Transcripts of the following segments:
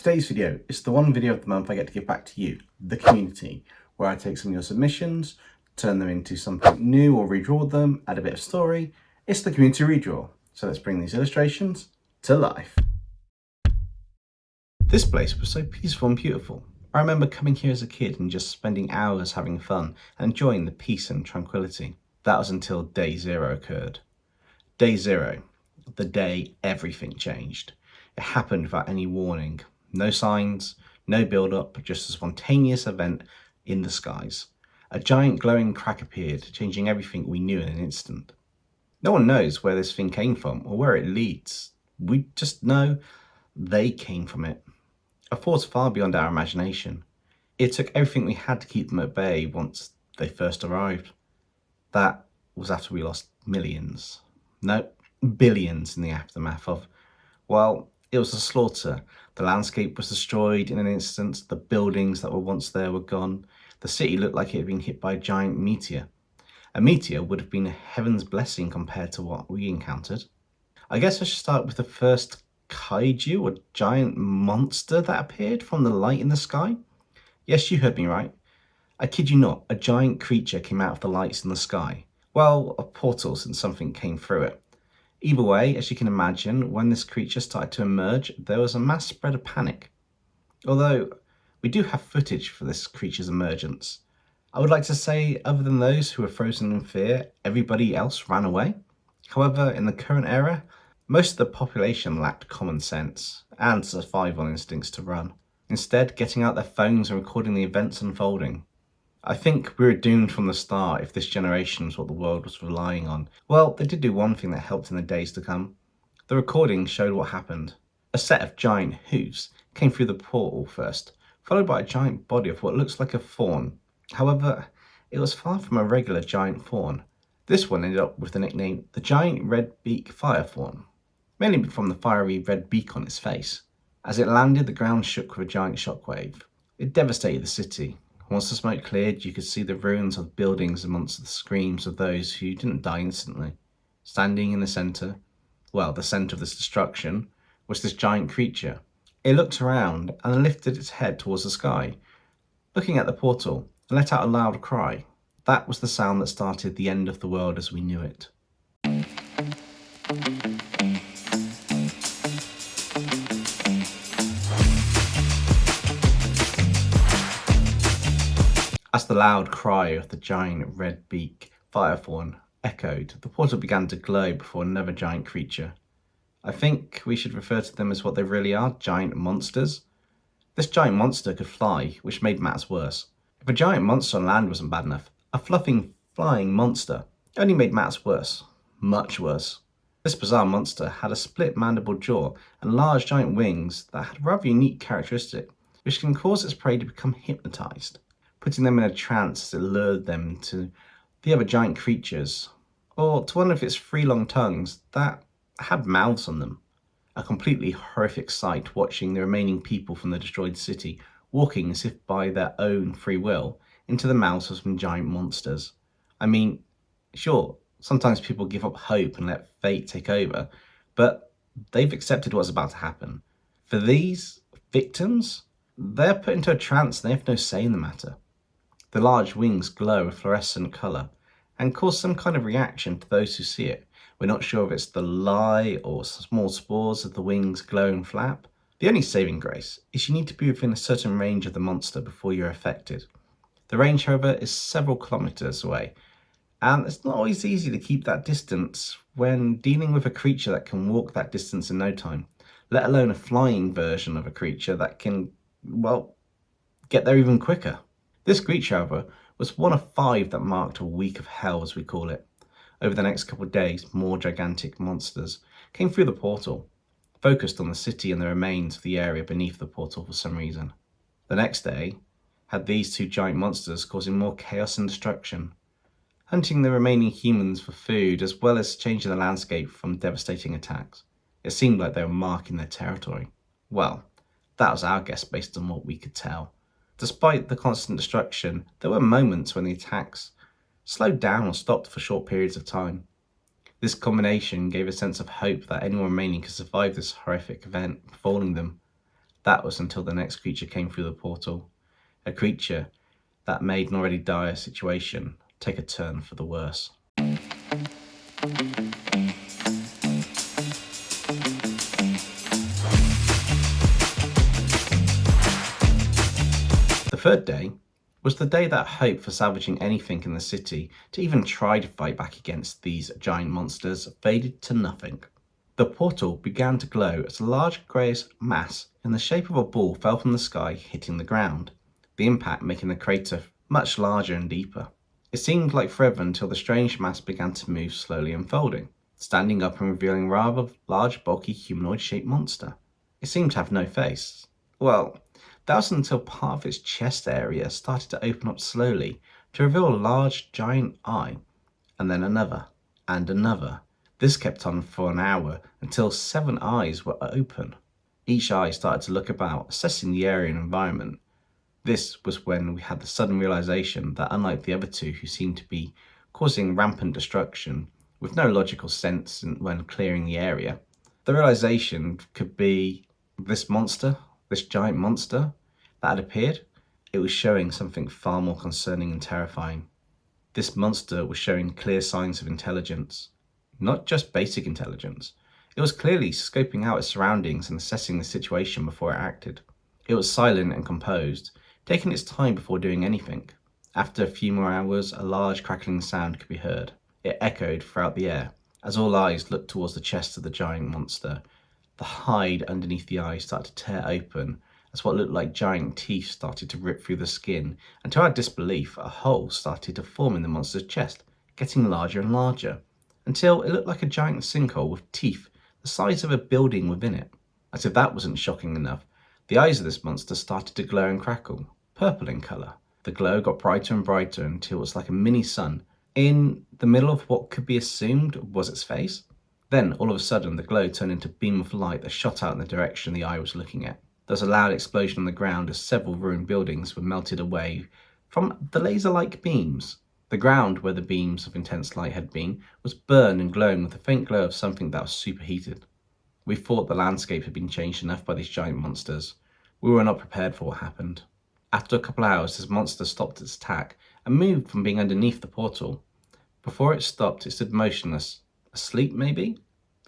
Today's video is the one video of the month I get to give back to you, the community, where I take some of your submissions, turn them into something new or redraw them, add a bit of story. It's the community redraw. So let's bring these illustrations to life. This place was so peaceful and beautiful. I remember coming here as a kid and just spending hours having fun and enjoying the peace and tranquility. That was until day 0 occurred. Day 0, the day everything changed. It happened without any warning. No signs, no build-up, just a spontaneous event in the skies. A giant glowing crack appeared, changing everything we knew in an instant. No one knows where this thing came from or where it leads. We just know they came from it. A force far beyond our imagination. It took everything we had to keep them at bay once they first arrived. That was after we lost millions. No, billions in the aftermath of, well, it was a slaughter. The landscape was destroyed in an instant. The buildings that were once there were gone. The city looked like it had been hit by a giant meteor. A meteor would have been a heaven's blessing compared to what we encountered. I guess I should start with the first kaiju, or giant monster that appeared from the light in the sky. Yes, you heard me right. I kid you not, a giant creature came out of the lights in the sky. Well, a portal, since something came through it. Either way, as you can imagine, when this creature started to emerge, there was a mass spread of panic. Although, we do have footage for this creature's emergence. I would like to say, other than those who were frozen in fear, everybody else ran away. However, in the current era, most of the population lacked common sense and survival instincts to run, instead getting out their phones and recording the events unfolding. I think we were doomed from the start if this generation was what the world was relying on. Well, they did do one thing that helped in the days to come. The recording showed what happened. A set of giant hoofs came through the portal first, followed by a giant body of what looks like a fawn. However, it was far from a regular giant fawn. This one ended up with the nickname the Giant Red Beak Fire Fawn, mainly from the fiery red beak on its face. As it landed, the ground shook with a giant shockwave. It devastated the city. Once the smoke cleared, you could see the ruins of buildings amongst the screams of those who didn't die instantly. Standing in the centre, well, the centre of this destruction, was this giant creature. It looked around and lifted its head towards the sky, looking at the portal, and let out a loud cry. That was the sound that started the end of the world as we knew it. As the loud cry of the giant red beak fire fawn echoed, the portal began to glow before another giant creature. I think we should refer to them as what they really are, giant monsters. This giant monster could fly, which made matters worse. If a giant monster on land wasn't bad enough, a fluffing, flying monster only made matters worse. Much worse. This bizarre monster had a split mandible jaw and large giant wings that had a rather unique characteristic, which can cause its prey to become hypnotized, putting them in a trance as it lured them to the other giant creatures, or to one of its 3 long tongues that had mouths on them. A completely horrific sight watching the remaining people from the destroyed city walking as if by their own free will into the mouths of some giant monsters. I mean, sure, sometimes people give up hope and let fate take over, but they've accepted what's about to happen. For these victims, they're put into a trance and they have no say in the matter. The large wings glow a fluorescent colour and cause some kind of reaction to those who see it. We're not sure if it's the lie or small spores of the wings glow and flap. The only saving grace is you need to be within a certain range of the monster before you're affected. The range, however, is several kilometres away, and it's not always easy to keep that distance when dealing with a creature that can walk that distance in no time, let alone a flying version of a creature that can, well, get there even quicker. This creature, however, was one of 5 that marked a week of hell, as we call it. Over the next couple of days, more gigantic monsters came through the portal, focused on the city and the remains of the area beneath the portal for some reason. The next day had these 2 giant monsters causing more chaos and destruction, hunting the remaining humans for food as well as changing the landscape from devastating attacks. It seemed like they were marking their territory. Well, that was our guess based on what we could tell. Despite the constant destruction, there were moments when the attacks slowed down or stopped for short periods of time. This combination gave a sense of hope that anyone remaining could survive this horrific event befalling them. That was until the next creature came through the portal. A creature that made an already dire situation take a turn for the worse. The third day was the day that hope for salvaging anything in the city to even try to fight back against these giant monsters faded to nothing. The portal began to glow as a large greyish mass in the shape of a ball fell from the sky, hitting the ground, the impact making the crater much larger and deeper. It seemed like forever until the strange mass began to move, slowly unfolding, standing up and revealing a rather large, bulky, humanoid-shaped monster. It seemed to have no face. Well, that was until part of its chest area started to open up slowly to reveal a large, giant eye, and then another, and another. This kept on for an hour until 7 eyes were open. Each eye started to look about, assessing the area and environment. This was when we had the sudden realization that unlike the other two who seemed to be causing rampant destruction with no logical sense when clearing the area, the realization could be this monster, this giant monster that had appeared, it was showing something far more concerning and terrifying. This monster was showing clear signs of intelligence. Not just basic intelligence. It was clearly scoping out its surroundings and assessing the situation before it acted. It was silent and composed, taking its time before doing anything. After a few more hours, a large crackling sound could be heard. It echoed throughout the air, as all eyes looked towards the chest of the giant monster. The hide underneath the eye started to tear open, as what looked like giant teeth started to rip through the skin, and to our disbelief, a hole started to form in the monster's chest, getting larger and larger, until it looked like a giant sinkhole with teeth the size of a building within it. As if that wasn't shocking enough, the eyes of this monster started to glow and crackle, purple in colour. The glow got brighter and brighter until it was like a mini sun in the middle of what could be assumed was its face. Then, all of a sudden, the glow turned into a beam of light that shot out in the direction the eye was looking at. There was a loud explosion on the ground as several ruined buildings were melted away from the laser-like beams. The ground where the beams of intense light had been was burned and glowing with a faint glow of something that was superheated. We thought the landscape had been changed enough by these giant monsters. We were not prepared for what happened. After a couple hours, this monster stopped its attack and moved from being underneath the portal. Before it stopped, it stood motionless. Asleep, maybe?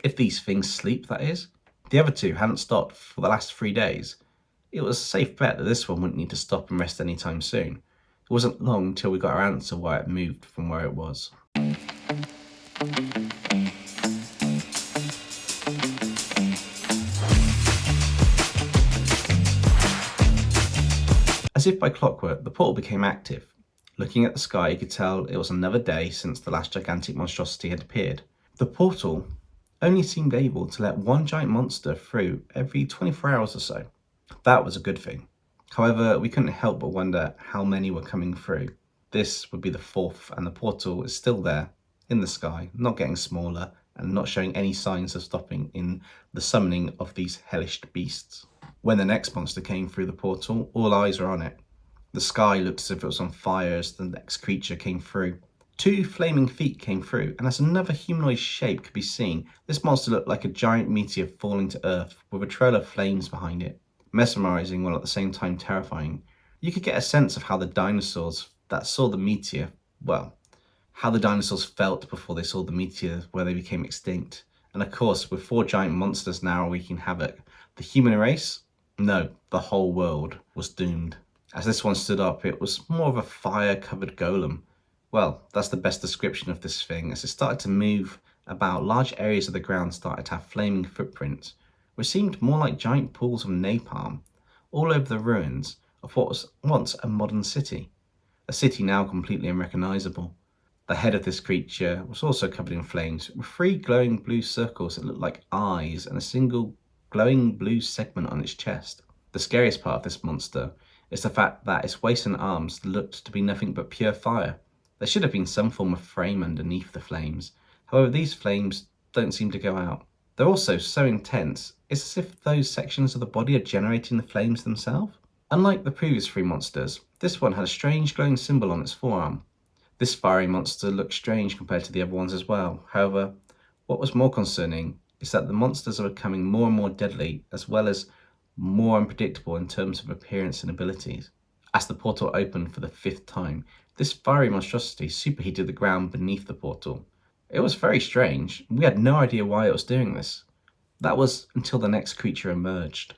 If these things sleep, that is. The other two hadn't stopped for the last 3 days. It was a safe bet that this one wouldn't need to stop and rest anytime soon. It wasn't long till we got our answer why it moved from where it was. As if by clockwork, the portal became active. Looking at the sky, you could tell it was another day since the last gigantic monstrosity had appeared. The portal only seemed able to let one giant monster through every 24 hours or so. That was a good thing. However, we couldn't help but wonder how many were coming through. This would be the 4th, and the portal is still there, in the sky, not getting smaller, and not showing any signs of stopping in the summoning of these hellish beasts. When the next monster came through the portal, all eyes were on it. The sky looked as if it was on fire as the next creature came through. 2 flaming feet came through, and as another humanoid shape could be seen, this monster looked like a giant meteor falling to earth with a trail of flames behind it. Mesmerizing while at the same time terrifying. You could get a sense of how the dinosaurs that saw the meteor, how the dinosaurs felt before they saw the meteor where they became extinct. And of course, with 4 giant monsters now wreaking havoc, the human race, no, the whole world was doomed. As this one stood up, it was more of a fire-covered golem. Well, that's the best description of this thing. As it started to move about, large areas of the ground started to have flaming footprints, which seemed more like giant pools of napalm, all over the ruins of what was once a modern city. A city now completely unrecognizable. The head of this creature was also covered in flames, with 3 glowing blue circles that looked like eyes and a single glowing blue segment on its chest. The scariest part of this monster is the fact that its waist and arms looked to be nothing but pure fire. There should have been some form of frame underneath the flames. However, these flames don't seem to go out. They're also so intense, it's as if those sections of the body are generating the flames themselves. Unlike the previous 3 monsters, this one had a strange glowing symbol on its forearm. This fiery monster looked strange compared to the other ones as well. However, what was more concerning is that the monsters are becoming more and more deadly, as well as more unpredictable in terms of appearance and abilities. As the portal opened for the 5th time, this fiery monstrosity superheated the ground beneath the portal. It was very strange. We had no idea why it was doing this. That was until the next creature emerged.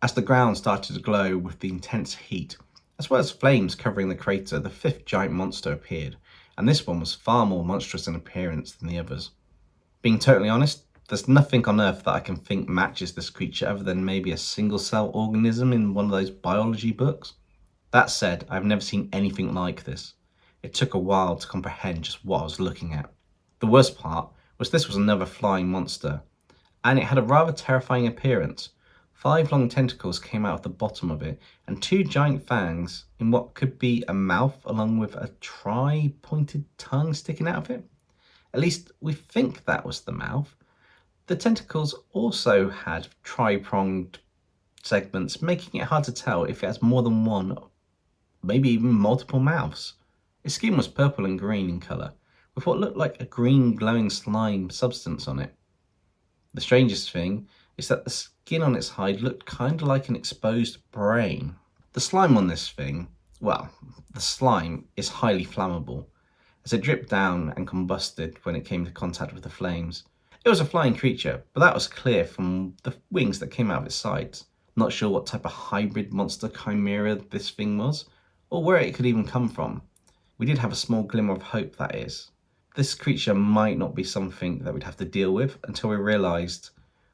As the ground started to glow with the intense heat, as well as flames covering the crater, the 5th giant monster appeared, and this one was far more monstrous in appearance than the others. Being totally honest, there's nothing on Earth that I can think matches this creature other than maybe a single-cell organism in one of those biology books. That said, I've never seen anything like this. It took a while to comprehend just what I was looking at. The worst part was this was another flying monster, and it had a rather terrifying appearance. 5 long tentacles came out of the bottom of it, and 2 giant fangs in what could be a mouth along with a tri-pointed tongue sticking out of it. At least we think that was the mouth. The tentacles also had tri-pronged segments, making it hard to tell if it has more than one, maybe even multiple mouths. Its skin was purple and green in colour, with what looked like a green glowing slime substance on it. The strangest thing is that the skin on its hide looked kind of like an exposed brain. The slime on this thing, well, the slime is highly flammable, as it dripped down and combusted when it came to contact with the flames. It was a flying creature, but that was clear from the wings that came out of its sides. Not sure what type of hybrid monster chimera this thing was, or where it could even come from. We did have a small glimmer of hope, that is. This creature might not be something that we'd have to deal with until we realised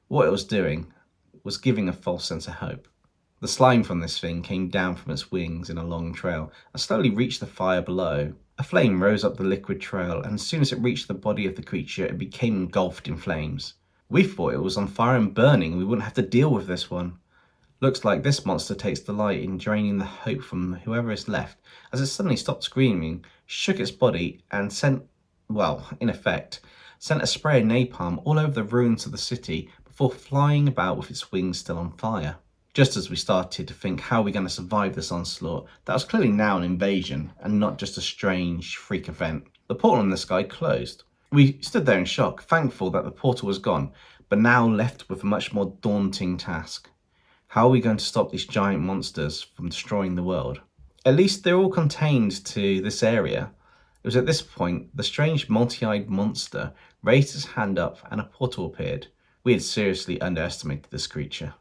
what it was doing was giving a false sense of hope. The slime from this thing came down from its wings in a long trail and slowly reached the fire below. A flame rose up the liquid trail, and as soon as it reached the body of the creature, it became engulfed in flames. We thought it was on fire and burning, and we wouldn't have to deal with this one. Looks like this monster takes delight in draining the hope from whoever is left, as it suddenly stopped screaming, shook its body, and sent a spray of napalm all over the ruins of the city before flying about with its wings still on fire. Just as we started to think, how are we going to survive this onslaught, that was clearly now an invasion and not just a strange freak event. The portal in the sky closed. We stood there in shock, thankful that the portal was gone, but now left with a much more daunting task. How are we going to stop these giant monsters from destroying the world? At least they're all contained to this area. It was at this point the strange multi-eyed monster raised his hand up and a portal appeared. We had seriously underestimated this creature.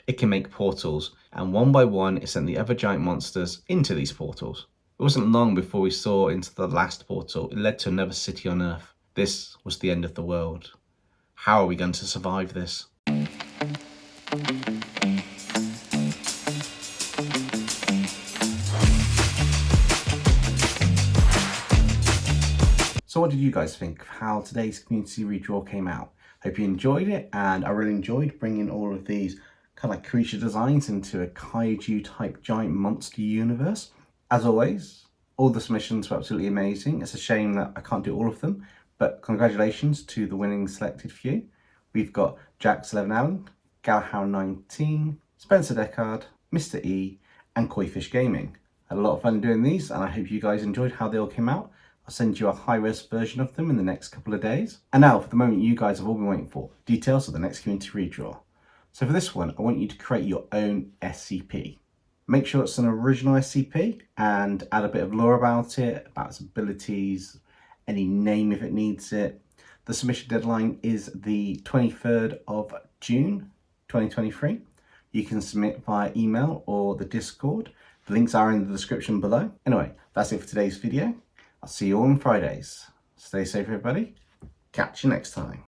It can make portals, and one by one it sent the other giant monsters into these portals. It wasn't long before we saw into the last portal. It led to another city on Earth. This was the end of the world. How are we going to survive this? So what did you guys think of how today's community redraw came out? Hope you enjoyed it, and I really enjoyed bringing all of these kind of like creature designs into a kaiju type giant monster universe. As always, all the submissions were absolutely amazing. It's a shame that I can't do all of them, but congratulations to the winning selected few. We've got Jax11 Allen, Galhow19, Spencer Deckard, Mr. E, and Koifish Gaming. Had a lot of fun doing these, and I hope you guys enjoyed how they all came out. I'll send you a high-res version of them in the next couple of days. And now, for the moment you guys have all been waiting for, details of the next community redraw. So for this one, I want you to create your own SCP. Make sure it's an original SCP and add a bit of lore about it, about its abilities, any name if it needs it. The submission deadline is the 23rd of June, 2023. You can submit via email or the Discord. The links are in the description below. Anyway, that's it for today's video. I'll see you all on Fridays. Stay safe, everybody. Catch you next time.